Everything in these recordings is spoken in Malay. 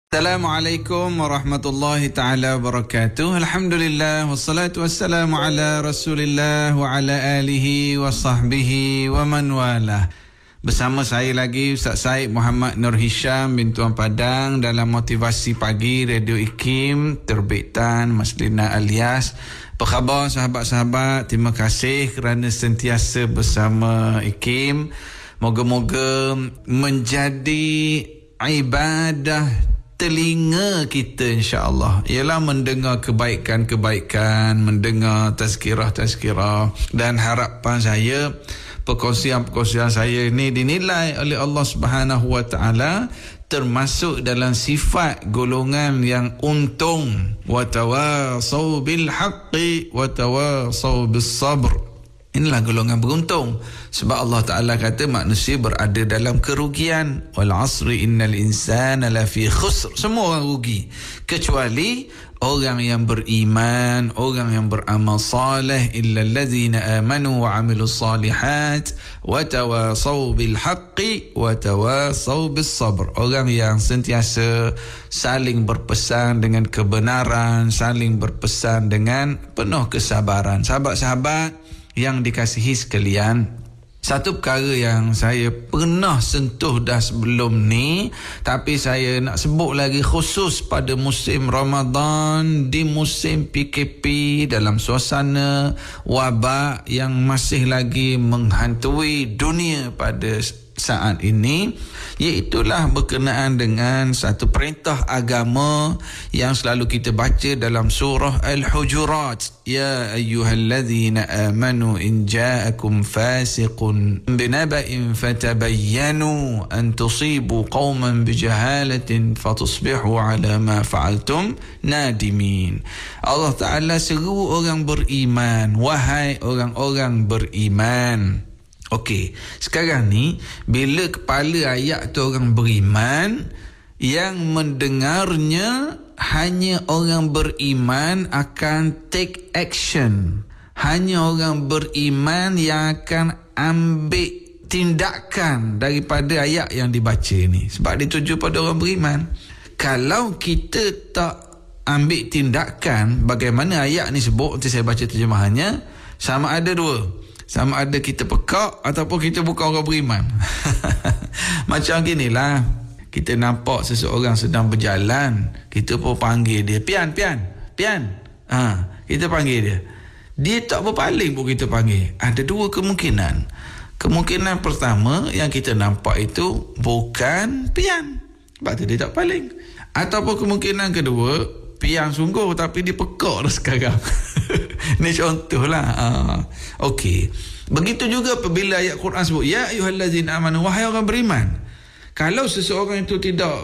Assalamualaikum warahmatullahi ta'ala wabarakatuh. Alhamdulillah wassalatu wassalamu ala Rasulillah wa ala alihi wa sahbihi wa man walah. Bersama saya lagi Ustaz Syed Muhammad Nur Hisham bin Tuan Padang dalam Motivasi Pagi Radio IKIM terbitan Maslina Alias. Apa khabar sahabat-sahabat? Terima kasih kerana sentiasa bersama IKIM. Moga-moga menjadi ibadah telinga kita insya-Allah ialah mendengar kebaikan-kebaikan, mendengar tazkirah-tazkirah, dan harapan saya perkongsian-perkongsian saya ini dinilai oleh Allah Subhanahu wa taala termasuk dalam sifat golongan yang untung. Wa tawasau bil haqqi wa tawasau bis sabr. Inilah golongan beruntung sebab Allah Ta'ala kata manusia berada dalam kerugian. Wal asri innal insana lafi khusr. Semua orang rugi kecuali orang yang beriman, orang yang beramal saleh, illa allazina amanu wa amilus salihat wa tawasau bil haqqi wa tawasau bis sabr. Orang yang sentiasa saling berpesan dengan kebenaran, saling berpesan dengan penuh kesabaran. Sahabat-sahabat yang dikasihi sekalian, satu perkara yang saya pernah sentuh dah sebelum ni, tapi saya nak sebut lagi khusus pada musim Ramadan, di musim PKP, dalam suasana wabak yang masih lagi menghantui dunia pada saat ini, iaitulah berkenaan dengan satu perintah agama yang selalu kita baca dalam surah Al-Hujurat. Ya ayyuhallazina amanu in ja'akum fasiqun binaba'in fatabayyanu an tusibu qauman bijahalatin fatusbihu ala ma fa'altum nadimin. Allah Ta'ala seru orang beriman, wahai orang-orang beriman. Okey, sekarang ni bila kepala ayat tu orang beriman, yang mendengarnya hanya orang beriman akan take action. Hanya orang beriman yang akan ambil tindakan daripada ayat yang dibaca ni, sebab dituju pada orang beriman. Kalau kita tak ambil tindakan, bagaimana ayat ni sebut, nanti saya baca terjemahannya, sama ada dua. Sama ada kita pekak ataupun kita bukan orang beriman. Macam ginilah, kita nampak seseorang sedang berjalan, kita pun panggil dia, Pian. Kita panggil dia. Dia tak berpaling pun kita panggil. Ada dua kemungkinan. Kemungkinan pertama, yang kita nampak itu bukan Pian, sebab tu dia tak paling. Ataupun kemungkinan kedua, Pian sungguh tapi dia pekak dah sekarang. Ini contohlah. Okey. Begitu juga apabila ayat Quran sebut ya ayyuhallazina amanu, wahai orang beriman. Kalau seseorang itu tidak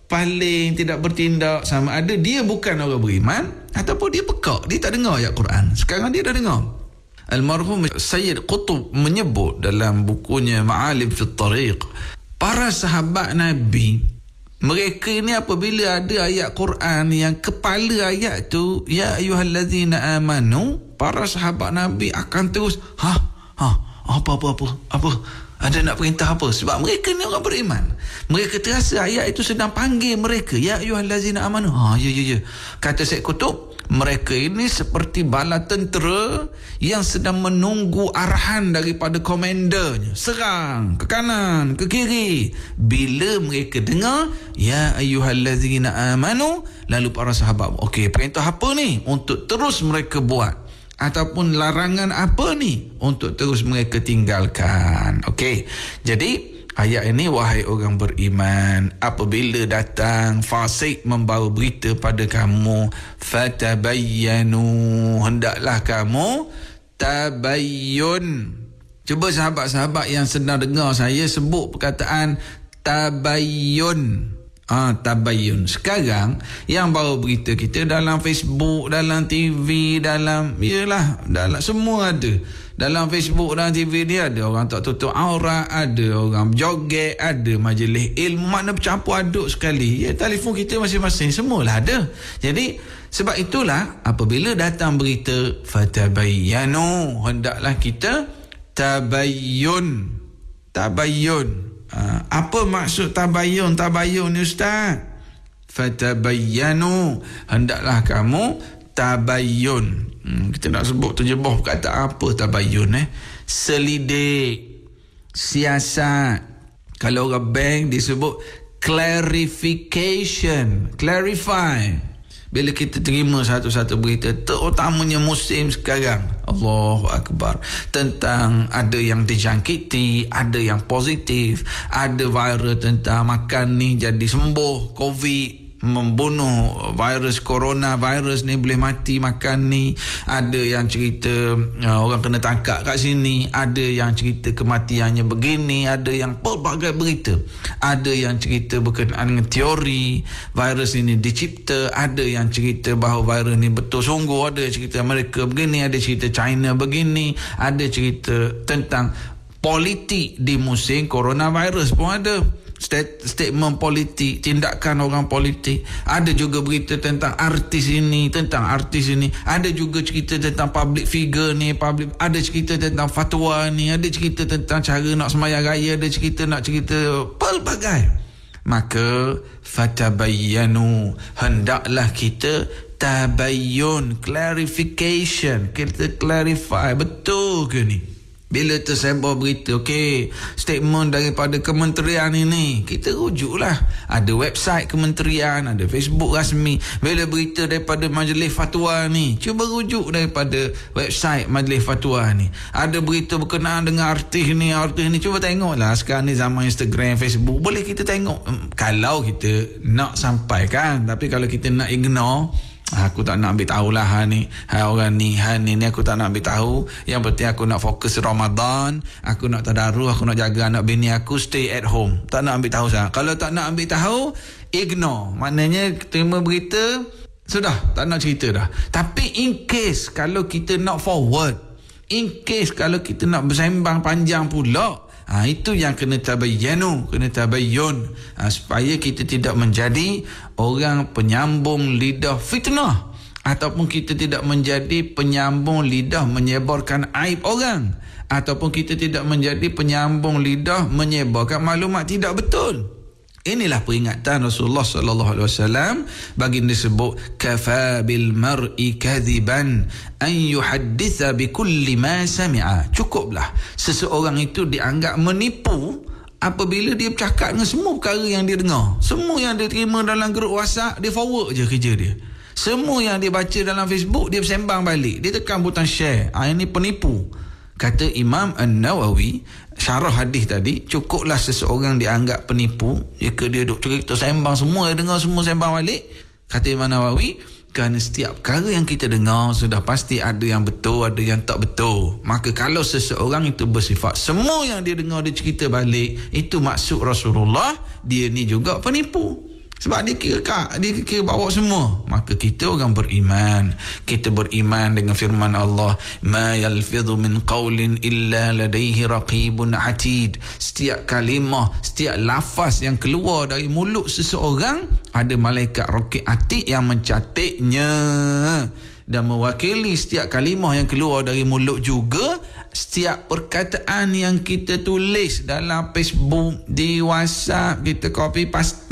paling, tidak bertindak, sama ada dia bukan orang beriman ataupun dia pekak, dia tak dengar ayat Quran. Sekarang dia dah dengar. Almarhum Sayyid Qutb menyebut dalam bukunya Ma'alim fi Tariq, para sahabat Nabi, mereka ini apabila ada ayat Quran yang kepala ayat tu ya ayyuhallazina amanu, para sahabat Nabi akan terus apa ada nak perintah apa, sebab mereka ni orang beriman. Mereka terasa ayat itu sedang panggil mereka, ya ayyuhallazina amanu. Ya. Kata Syed Qutb, mereka ini seperti bala tentera yang sedang menunggu arahan daripada komandernya, serang ke kanan, ke kiri. Bila mereka dengar ya ayyuhallazina amanu, lalu para sahabat, okey, perintah apa ni untuk terus mereka buat, ataupun larangan apa ni untuk terus mereka tinggalkan. Okey, jadi ayat ini, wahai orang beriman, apabila datang fasik membawa berita pada kamu, fatabayyanu, hendaklah kamu tabayyun. Cuba sahabat-sahabat yang sedang dengar saya sebut perkataan tabayyun. Tabayyun. Sekarang yang bawa berita kita dalam Facebook, dalam TV, dalam semua ada. Dalam Facebook dan TV ni ada orang tak tutup aurat, ada orang joget, ada majlis ilmu, makna bercampur aduk sekali. Ya, telefon kita masing-masing semualah ada. Jadi sebab itulah apabila datang berita fatabayyanu, hendaklah kita tabayyun. Apa maksud tabayyun ni, Ustaz? Fatabayyanu, hendaklah kamu tabayyun. Kita nak sebut terjemah kata apa tabayyun selidik, siasat. Kalau orang bank disebut clarification, clarify. Bila kita terima satu-satu berita, terutamanya musim sekarang, Allahu Akbar, tentang ada yang dijangkiti, ada yang positif, ada viral tentang makan ni jadi sembuh COVID, membunuh virus corona, virus ni boleh mati makan ni, ada yang cerita orang kena tangkap kat sini, ada yang cerita kematiannya begini, ada yang pelbagai berita, ada yang cerita berkenaan dengan teori virus ini dicipta, ada yang cerita bahawa virus ni betul sungguh, ada cerita Amerika begini, ada cerita China begini, ada cerita tentang politik di musim coronavirus pun ada. Statement politik, tindakan orang politik. Ada juga berita tentang artis ini, tentang artis ini. Ada juga cerita tentang public figure ni, ada cerita tentang fatwa ni, ada cerita tentang cara nak sembahyang raya, ada cerita pelbagai. Maka fatabayyanu, hendaklah kita tabayyun, clarification, kita clarify betul ke ni. Bila tersebar berita, okey, statement daripada kementerian ini, kita rujuklah. Ada website kementerian, ada Facebook rasmi. Bila berita daripada majlis fatwa ni, cuba rujuk daripada website majlis fatwa ni. Ada berita berkenaan dengan artis ni, cuba tengoklah. Sekarang ni zaman Instagram, Facebook, boleh kita tengok. Kalau kita nak sampaikan, tapi kalau kita nak ignore, aku tak nak ambil tahulah orang ni aku tak nak ambil tahu. Yang penting aku nak fokus Ramadan, aku nak tadarus, aku nak jaga anak bini aku, stay at home. Tak nak ambil tahu sangat. Kalau tak nak ambil tahu, ignore. Maknanya terima berita, sudah, tak nak cerita dah. Tapi in case kalau kita nak forward, in case kalau kita nak bersembang panjang pula, itu yang kena tabayyanu, kena tabayyun, supaya kita tidak menjadi orang penyambung lidah fitnah, ataupun kita tidak menjadi penyambung lidah menyebarkan aib orang, ataupun kita tidak menjadi penyambung lidah menyebarkan maklumat tidak betul. Inilah peringatan Rasulullah sallallahu alaihi wasallam. Baginda sebut kafa bil mar'i kadhiban an yuhadditha bi kulli ma sami'a. Cukuplah seseorang itu dianggap menipu apabila dia bercakap dengan semua perkara yang dia dengar. Semua yang dia terima dalam grup WhatsApp, dia forward je kerja dia. Semua yang dia baca dalam Facebook, dia bersembang balik. Dia tekan butang share. Ini penipu. Kata Imam An-Nawawi, syarah hadis tadi, cukuplah seseorang dianggap penipu jika dia duk cerita sembang, semua dia dengar, semua sembang balik. Kata Imam Nawawi, kerana setiap perkara yang kita dengar sudah pasti ada yang betul, ada yang tak betul. Maka kalau seseorang itu bersifat semua yang dia dengar dia cerita balik, itu maksud Rasulullah, dia ni juga penipu. Sebab dia kira bawa semua. Maka kita orang beriman, kita beriman dengan firman Allah, ma yalfidhu min qawlin illa ladaihi raqibun atid. Setiap kalimah, setiap lafaz yang keluar dari mulut seseorang, ada malaikat raqib atid yang mencatatnya dan mewakili setiap kalimah yang keluar dari mulut juga. Setiap perkataan yang kita tulis dalam Facebook, di WhatsApp, kita copy paste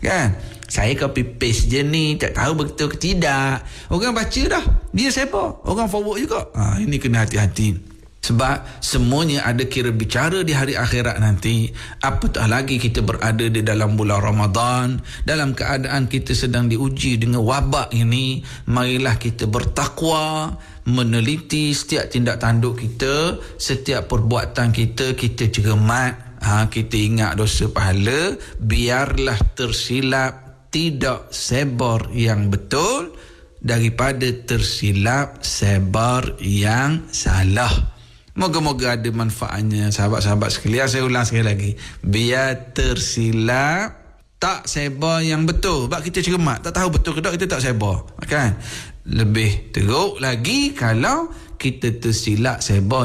kan. Saya copy paste je ni, tak tahu betul ke tidak. Orang baca dah, dia siapa? Orang forward juga. Ini kena hati-hati. Sebab semuanya ada kira bicara di hari akhirat nanti. Apatah lagi kita berada di dalam bulan Ramadan, dalam keadaan kita sedang diuji dengan wabak ini. Marilah kita bertakwa, meneliti setiap tindak tanduk kita, setiap perbuatan kita, kita cermat. Kita ingat dosa pahala, biarlah tersilap tidak sebar yang betul daripada tersilap sebar yang salah. Moga-moga ada manfaatnya sahabat-sahabat sekalian. Saya ulang sekali lagi, biar tersilap tak sebar yang betul. Sebab kita cermat, tak tahu betul ke tak, kita tak sebar kan. Lebih teruk lagi kalau kita tersilap sebar